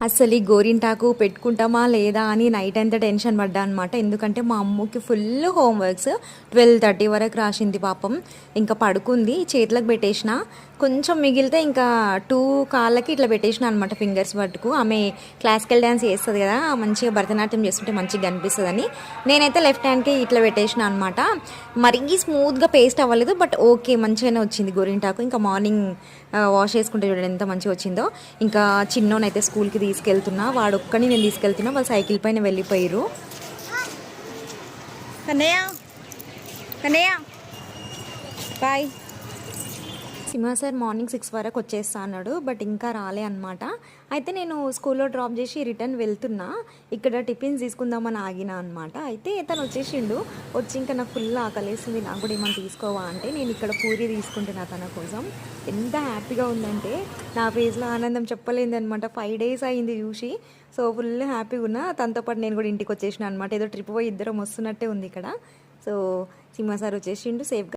అసలు ఈ గోరింటాకు పెట్టుకుంటామా లేదా అని నైట్ అంతా టెన్షన్ పడ్డా అనమాట. ఎందుకంటే మా అమ్మకి ఫుల్ హోంవర్క్స్ 12:30 వరకు రాసింది పాపం. ఇంకా పడుకుంది, చేతులకు పెట్టేసిన, కొంచెం మిగిలితే ఇంకా 2 కాళ్ళకి ఇట్లా పెట్టేసిన అనమాట, ఫింగర్స్ పట్టుకు. ఆమె క్లాసికల్ డ్యాన్స్ చేస్తుంది కదా, మంచిగా భరతనాట్యం చేస్తుంటే మంచిగా కనిపిస్తుందని నేనైతే లెఫ్ట్ హ్యాండ్కి ఇట్లా పెట్టేసిన అనమాట. మరీ స్మూత్గా పేస్ట్ అవ్వలేదు, బట్ ఓకే మంచిగానే వచ్చింది గోరింటాకు. ఇంకా మార్నింగ్ వాష్ చేసుకుంటే చూడండి ఎంత మంచిగా వచ్చిందో. ఇంకా చిన్నోనైతే స్కూల్కి తీసుకెళ్తున్నా, వాడొక్కని నేను తీసుకెళ్తున్నా, వాళ్ళు సైకిల్ పైన వెళ్ళిపోయారు. కన్నయ్య కన్నయ్య బాయ్. సింహ సార్ మార్నింగ్ 6 వరకు వచ్చేస్తా అన్నాడు, బట్ ఇంకా రాలే అనమాట. అయితే నేను స్కూల్లో డ్రాప్ చేసి రిటర్న్ వెళ్తున్నా, ఇక్కడ టిఫిన్స్ తీసుకుందామని ఆగిన అనమాట. అయితే తను వచ్చేసిండు, వచ్చి ఇంకా నాకు ఫుల్ ఆకలేస్తుంది, నాకు కూడా ఏమైనా తీసుకోవా అంటే నేను ఇక్కడ పూరి తీసుకుంటున్నా తన కోసం. ఎంత హ్యాపీగా ఉందంటే నా ఫేస్లో ఆనందం చెప్పలేదు అనమాట. 5 days అయింది చూసి, సో ఫుల్ హ్యాపీగా ఉన్నా. తనతో పాటు నేను కూడా ఇంటికి వచ్చేసిన అనమాట. ఏదో ట్రిప్ పోయి ఇద్దరం వస్తున్నట్టే ఉంది ఇక్కడ. సో సింహ సార్ వచ్చేసిండు సేఫ్గా.